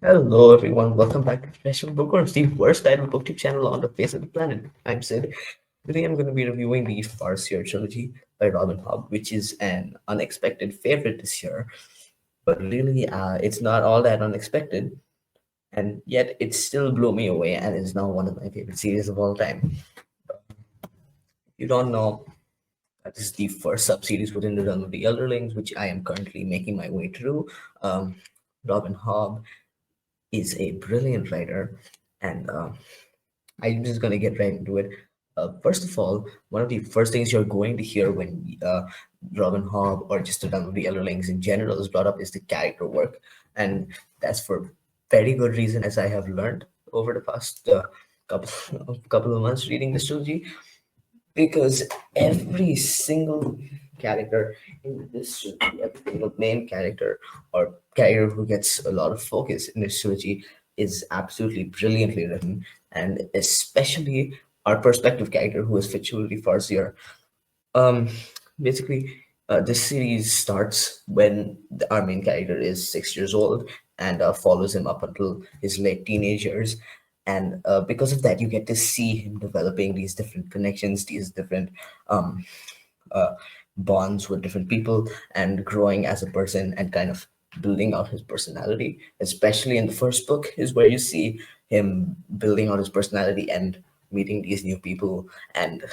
Hello, everyone. Welcome back to Professional Bookworms, the worst titled booktube channel on the face of the planet. I'm Sid. Today, I'm going to be reviewing the Farseer trilogy by Robin Hobb, which is an unexpected favorite this year. But really, it's not all that unexpected, and yet it still blew me away and is now one of my favorite series of all time. If you don't know, this is the first sub-series within the realm of the Elderlings, which I am currently making my way through. Um, Robin Hobb is a brilliant writer, and I'm just gonna get right into it. First of all, one of the first things you're going to hear when Robin Hobb or just the Elderlings in general is brought up is the character work, and that's for very good reason, as I have learned over the past couple couple of months reading this trilogy, because every single character in this trilogy, every single main character or character who gets a lot of focus in this trilogy is absolutely brilliantly written, and especially our perspective character who is fictionally Farseer. Um, basically, this series starts when our main character is 6 years old and follows him up until his late teenage years. And because of that, you get to see him developing these different connections, these different um, uh, bonds with different people, and growing as a person and kind of building out his personality. Especially in the first book, is where you see him building out his personality and meeting these new people and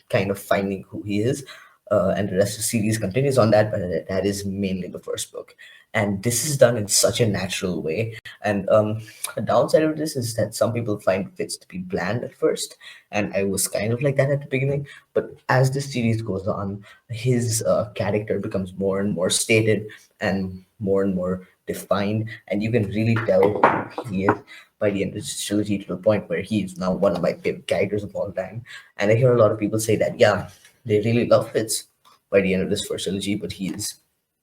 kind of finding who he is. And the rest of the series continues on that, but that is mainly the first book. And this is done in such a natural way. And the downside of this is that some people find Fitz to be bland at first, and I was kind of like that at the beginning. But as the series goes on, his character becomes more and more stated and more defined, and you can really tell who he is by the end of this trilogy to the point where he is now one of my favorite characters of all time. And I hear a lot of people say that, yeah, they really love Fitz by the end of this first trilogy, but he is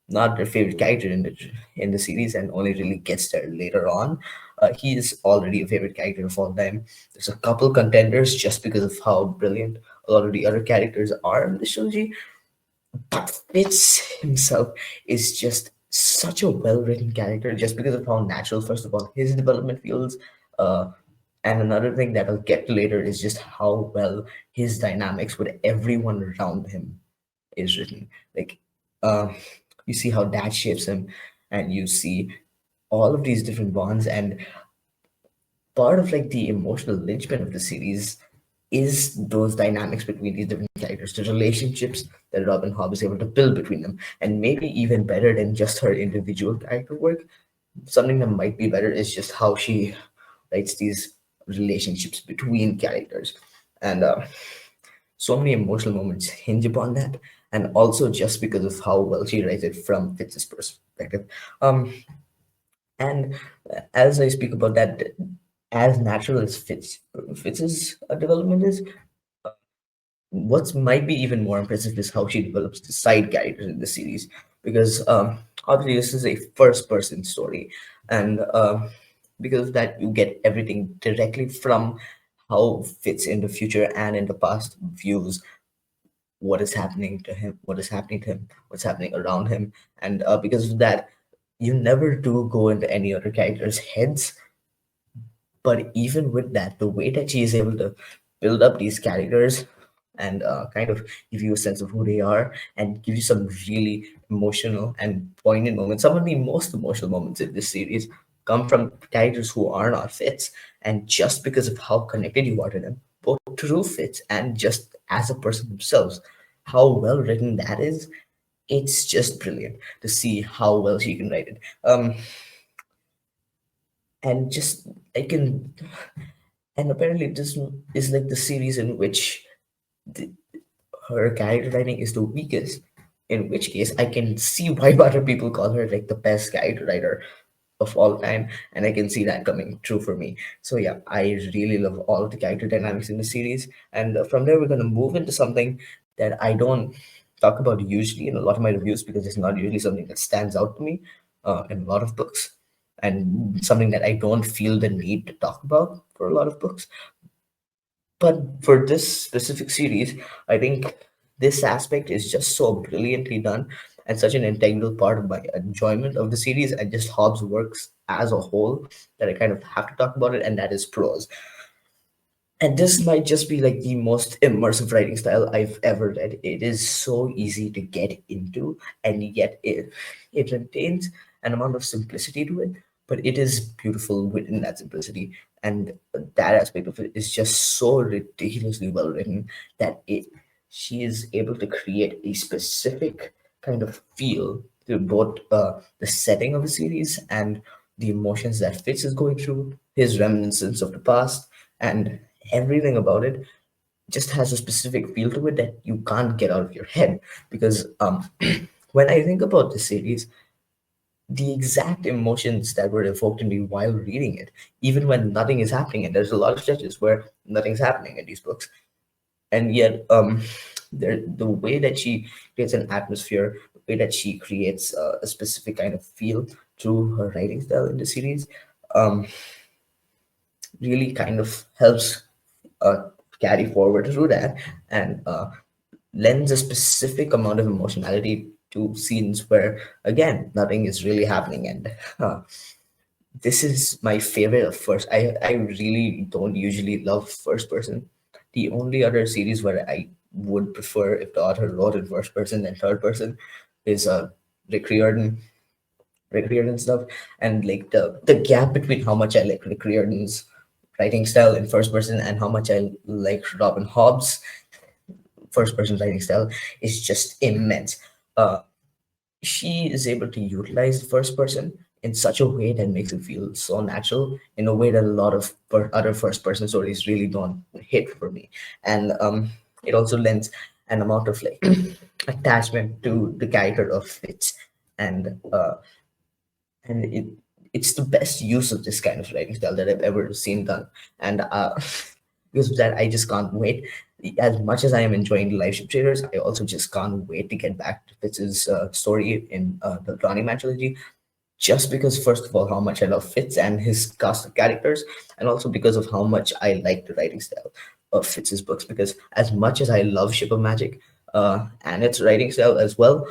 not their favorite character in the series and only really gets there later on. He is already a favorite character of all time. There's a couple contenders just because of how brilliant a lot of the other characters are in this trilogy, but Fitz himself is just such a well written character just because of how natural, first of all, his development feels. Uh, and another thing that I'll get to later is just how well his dynamics with everyone around him is written. Like, um, you see how that shapes him, and you see all of these different bonds. And part of like the emotional linchpin of the series is those dynamics between these different characters, the relationships that Robin Hobb is able to build between them, and maybe even better than just her individual character work. Something that might be better is just how she writes these relationships between characters, and so many emotional moments hinge upon that, and also just because of how well she writes it from Fitz's perspective. Um, and as I speak about that, as natural as Fitz's development is, what's might be even more impressive is how she develops the side characters in the series, because obviously this is a first person story, and because of that you get everything directly from how Fitz in the future and in the past views what is happening to him, what's happening around him, and because of that you never do go into any other characters' heads. But even with that, the way that she is able to build up these characters and kind of give you a sense of who they are and give you some really emotional and poignant moments. Some of the most emotional moments in this series come from characters who are not Fits, and just because of how connected you are to them, both through Fits and just as a person themselves, how well written that is. It's just brilliant to see how well she can write it. And just I can and apparently this is like the series in which the, her character writing is the weakest, in which case I can see why other people call her like the best character writer of all time, and I can see that coming true for me. So yeah, I really love all of the character dynamics in the series, and from there we're going to move into something that I don't talk about usually in a lot of my reviews because it's not usually something that stands out to me in a lot of books, and something that I don't feel the need to talk about for a lot of books. But for this specific series, I think this aspect is just so brilliantly done. and such an integral part of my enjoyment of the series and just Hobbs' works as a whole that I kind of have to talk about it, and that is prose. And this might just be like the most immersive writing style I've ever read. It is so easy to get into, and yet it retains an amount of simplicity to it, but it is beautiful within that simplicity. And that aspect of it is just so ridiculously well written that she is able to create a specific kind of feel to both the setting of the series and the emotions that Fitz is going through, his reminiscence of the past, and everything about it just has a specific feel to it that you can't get out of your head. Because when I think about the series, the exact emotions that were evoked in me while reading it, even when nothing is happening, and there's a lot of stretches where nothing's happening in these books, and yet the way that she creates an atmosphere, the way that she creates a specific kind of feel through her writing style in the series, um, really kind of helps carry forward through that, and lends a specific amount of emotionality to scenes where again nothing is really happening. And uh, this is my favorite of first. I really don't usually love first person. The only other series where I would prefer if the author wrote in first person than third person is Rick Riordan, Rick Riordan stuff. And like the gap between how much I like Rick Riordan's writing style in first person and how much I like Robin Hobb's first person writing style is just immense. Uh, she is able to utilize the first person in such a way that makes it feel so natural, in a way that a lot of other first person stories really don't hit for me. And it also lends an amount of like attachment to the character of Fitz, and it's the best use of this kind of writing style that I've ever seen done. And because of that, I just can't wait. As much as I am enjoying the live ship traders, I also just can't wait to get back to Fitz's story in the Ronnie Man trilogy. Just because, first of all, how much I love Fitz and his cast of characters, and also because of how much I like the writing style of Fitz's books. Because as much as I love Ship of Magic and its writing style as well,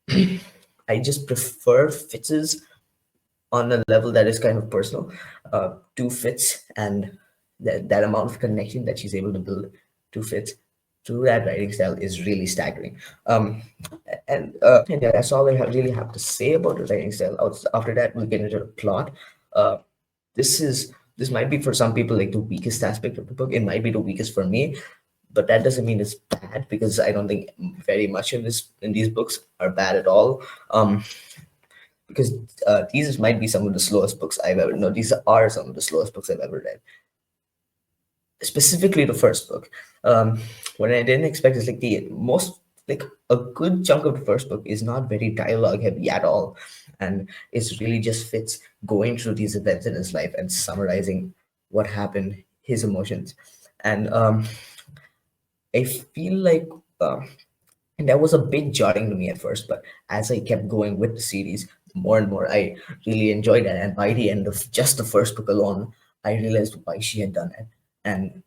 I just prefer Fitz's on a level that is kind of personal to Fitz, and that amount of connection that she's able to build to Fitz through that writing style is really staggering. And yeah, that's all I really have to say about the writing style. After that, we'll get into the plot. Uh, this might be for some people like the weakest aspect of the book. It might be the weakest for me, but that doesn't mean it's bad, because I don't think very much in these books are bad at all. Because these might be some of the slowest books I've ever. No, these are some of the slowest books I've ever read. Specifically, the first book. What I didn't expect is like the most like a good chunk of the first book is not very dialogue heavy at all, and it's really just Fitz going through these events in his life and summarizing what happened, his emotions, and I feel like. And that was a bit jarring to me at first, but as I kept going with the series more and more, I really enjoyed it. And by the end of just the first book alone, I realized why she had done it and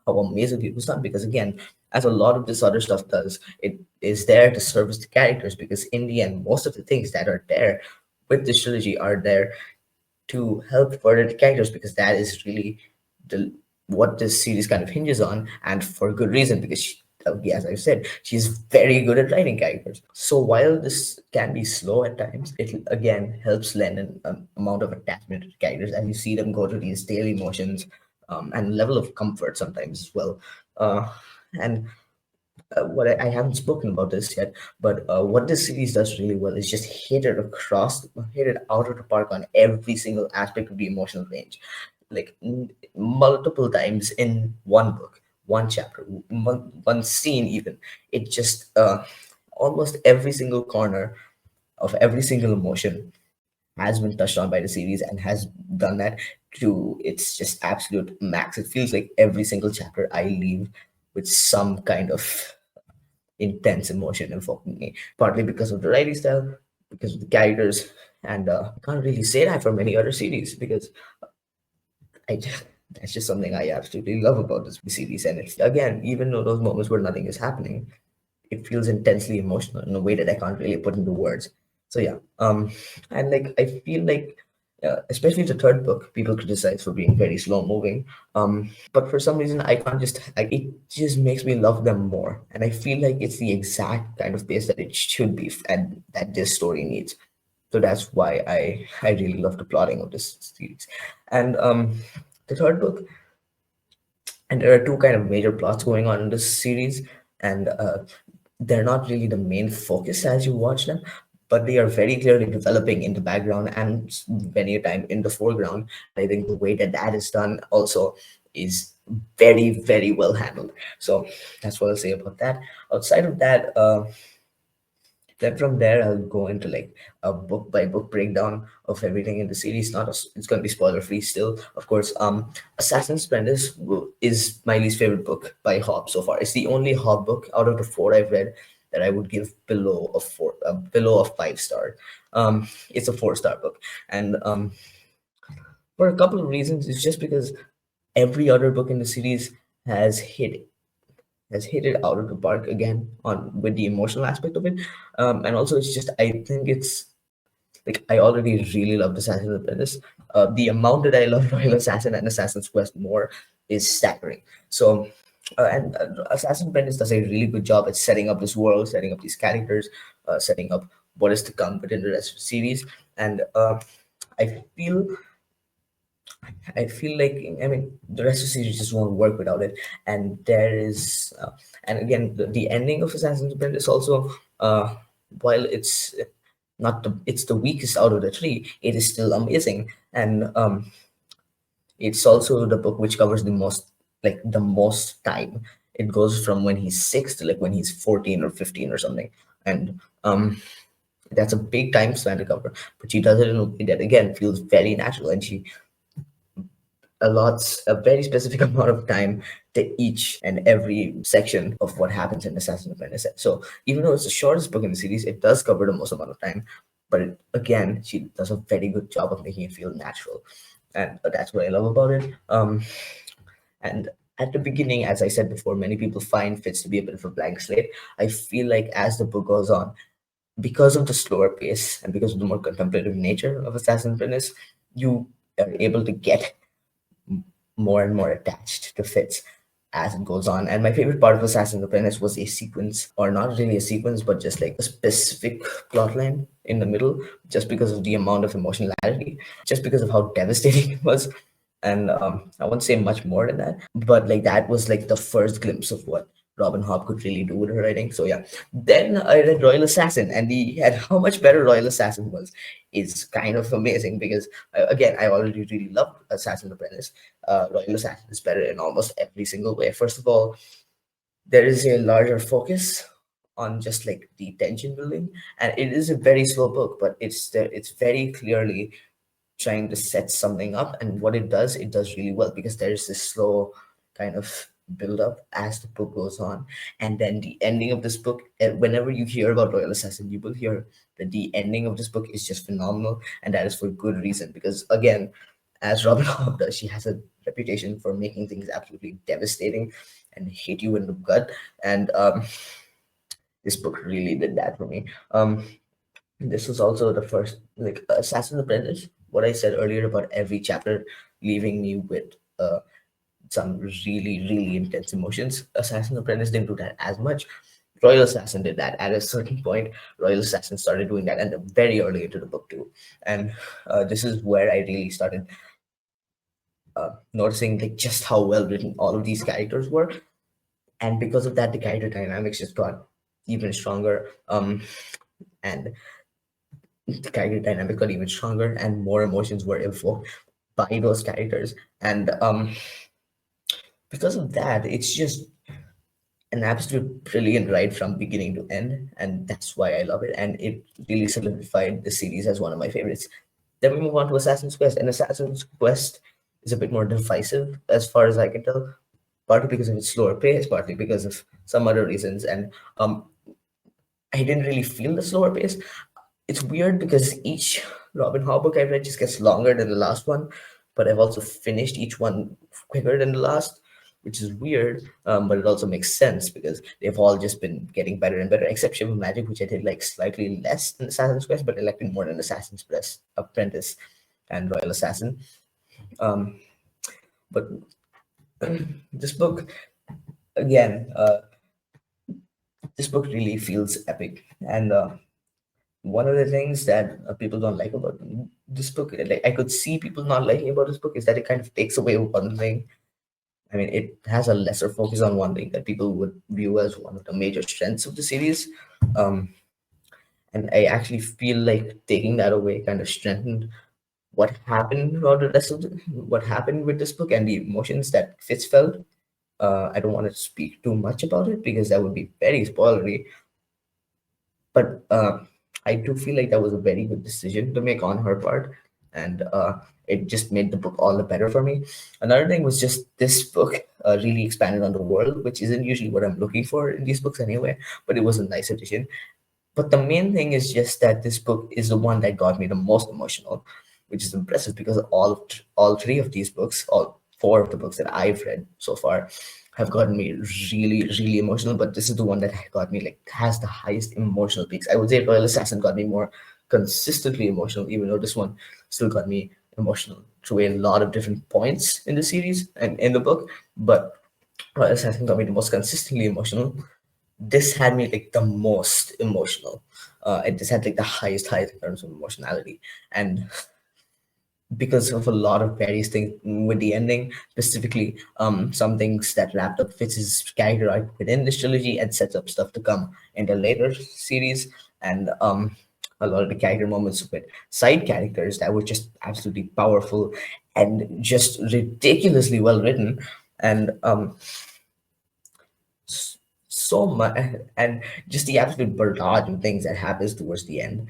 how amazing it was done. Because again, as a lot of this other stuff does, it is there to service the characters. Because in the end, most of the things that are there with this trilogy are there to help further the characters, because that is really the what this series kind of hinges on, and for good reason, because as I've said, she's very good at writing characters. So while this can be slow at times, it again helps lend an amount of attachment to the characters as you see them go through these daily emotions, and level of comfort sometimes as well. And what I haven't spoken about this yet, but what this series does really well is just hit it out of the park on every single aspect of the emotional range, like multiple times in one book, one chapter, one scene, even. It just almost every single corner of every single emotion has been touched on by the series and has done that to its just absolute max. It feels like every single chapter I leave with some kind of intense emotion involving me, partly because of the writing style, because of the characters, and I can't really say that for many other series, because that's just something I absolutely love about this series. And it's again, even though those moments where nothing is happening, it feels intensely emotional in a way that I can't really put into words. So yeah, and like I feel like, especially the third book, people criticize for being very slow moving. But for some reason, I can't just like it. Just makes me love them more, and I feel like it's the exact kind of pace that it should be, and that this story needs. So that's why I really love the plotting of this series, and the third book, and there are two kind of major plots going on in this series, and they're not really the main focus as you watch them, but they are very clearly developing in the background and many a time in the foreground. And I think the way that that is done also is very well handled. So that's what I'll say about that. Outside of that, then from there, I'll go into like a book by book breakdown of everything in the series. Not a, it's going to be spoiler free still, of course. Assassin's Apprentice is my least favorite book by Hobb so far. It's the only Hobb book out of the four I've read that I would give below a four, below a 5 star. It's a 4 star book, and for a couple of reasons. It's just because every other book in the series has hit it out of the park again on with the emotional aspect of it, and also it's just I think it's like I already really loved Assassin's Apprentice. The amount that I love Royal Assassin and Assassin's Quest more is staggering. So, and Assassin's Apprentice does a really good job at setting up this world, setting up these characters, setting up what is to come within the rest of the series, and I feel I feel like, I mean, the rest of the series just won't work without it. And there is, and again, the ending of Assassin's Creed also, while it's not the it's the weakest out of the three, it is still amazing. And it's also the book which covers the most time. It goes from when he's 6 to like when he's 14 or 15 or something, and that's a big time span to cover. But she does it in a way that again feels very natural, and she allots a very specific amount of time to each and every section of what happens in Assassin's Apprentice. So even though it's the shortest book in the series, it does cover the most amount of time. But again, she does a very good job of making it feel natural, and that's what I love about it. And at the beginning, as I said before, many people find Fitz to be a bit of a blank slate. I feel like as the book goes on, because of the slower pace and because of the more contemplative nature of Assassin's Apprentice, you are able to get more and more attached to Fitz as it goes on. And my favorite part of Assassin's Apprentice was a sequence, or not really a sequence, but just like a specific plotline in the middle, just because of the amount of emotionality, just because of how devastating it was. And I won't say much more than that, but like that was like the first glimpse of what Robin Hobb could really do with her writing. So yeah, then I read Royal Assassin, and how much better Royal Assassin was is kind of amazing because again I already really loved Assassin's Apprentice. Royal Assassin is better in almost every single way. First of all, there is a larger focus on just like the tension building, and it is a very slow book, but it's very clearly trying to set something up, and what it does really well because there's this slow kind of build up as the book goes on, and then the ending of this book, whenever you hear about Royal Assassin, you will hear that the ending of this book is just phenomenal, and that is for good reason because again, as Robin Hobb does, she has a reputation for making things absolutely devastating and hit you in the gut, and this book really did that for me. This was also the first, like Assassin's Apprentice. What I said earlier about every chapter leaving me with some really intense emotions. Assassin's Apprentice didn't do that as much. Royal Assassin did that at a certain point. Royal Assassin started doing that, and very early into the book too. And this is where I really started noticing like just how well written all of these characters were, and because of that, the character dynamics just got even stronger. And the character dynamic got even stronger and more emotions were evoked by those characters, and because of that it's just an absolute brilliant ride from beginning to end, and that's why I love it, and it really solidified the series as one of my favorites. Then we move on to Assassin's Quest, and Assassin's Quest is a bit more divisive as far as I can tell, partly because of its slower pace, partly because of some other reasons, and I didn't really feel the slower pace. It's weird because each Robin Hobb book I've read just gets longer than the last one, but I've also finished each one quicker than the last, which is weird, but it also makes sense because they've all just been getting better and better, except Shiv Magic, which I did like slightly less than Assassin's Quest, but I liked it more than Assassin's Quest, Apprentice, and Royal Assassin. Um, but this book, again, this book really feels epic. And one of the things that people don't like about this book, like I could see people not liking about this book, is that it kind of takes away one thing. I mean, it has a lesser focus on one thing that people would view as one of the major strengths of the series. Um, and I actually feel like taking that away kind of strengthened what happened throughout the rest of what happened with this book and the emotions that Fitz felt. I don't want to speak too much about it because that would be very spoilery. But I do feel like that was a very good decision to make on her part, and it just made the book all the better for me. Another thing was just this book really expanded on the world, which isn't usually what I'm looking for in these books anyway. But it was a nice addition. But the main thing is just that this book is the one that got me the most emotional, which is impressive because all three of these books, all four of the books that I've read so far, have gotten me really, really emotional. But this is the one that got me like has the highest emotional peaks. I would say Royal Assassin got me more consistently emotional, even though this one still got me emotional through a lot of different points in the series and in the book. But Royal Assassin got me the most consistently emotional. This had me like the most emotional. And this had like the highest in terms of emotionality. And because of a lot of various things with the ending, specifically some things that wrapped up Fitz's character arc within this trilogy and sets up stuff to come in the later series, and a lot of the character moments with side characters that were just absolutely powerful and just ridiculously well written, and so much, and just the absolute barrage of things that happens towards the end.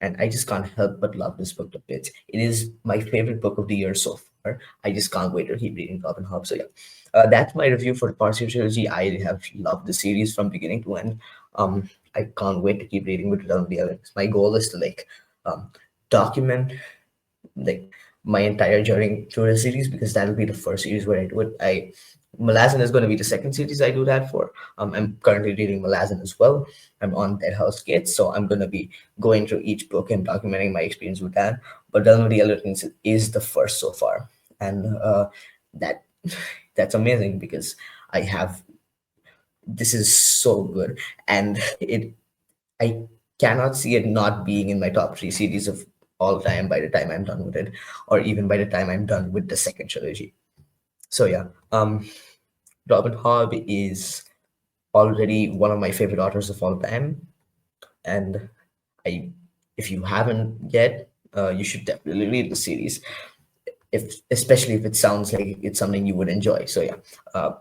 And I just can't help but love this book to bits. It is my favorite book of the year so far. I just can't wait to keep reading Robin Hobb. So yeah, that's my review for the Farseer trilogy. I have loved the series from beginning to end. I can't wait to keep reading with all the others. My goal is to like um, document like my entire journey through the series because that'll be the first series where I do it. Malazan is going to be the second series I do that for. I'm currently reading Malazan as well. I'm on Dead House Gates, so I'm going to be going through each book and documenting my experience with that. But Done with the Other Things is the first so far, and that that's amazing because I have this is so good, and it I cannot see it not being in my top three series of all time by the time I'm done with it, or even by the time I'm done with the second trilogy. So yeah, Robin Hobb is already one of my favorite authors of all time, and I, if you haven't yet, you should definitely read the series. If especially if it sounds like it's something you would enjoy. So yeah, uh,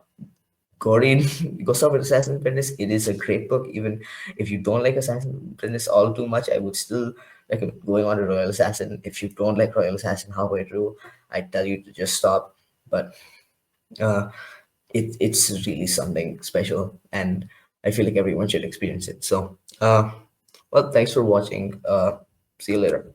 go read, go start with Assassin's Apprentice. It is a great book. Even if you don't like Assassin's Apprentice all too much, I would still recommend going on to Royal Assassin. If you don't like Royal Assassin halfway through, I tell you to just stop. But uh, it's really something special, and I feel like everyone should experience it. So, well, thanks for watching. See you later.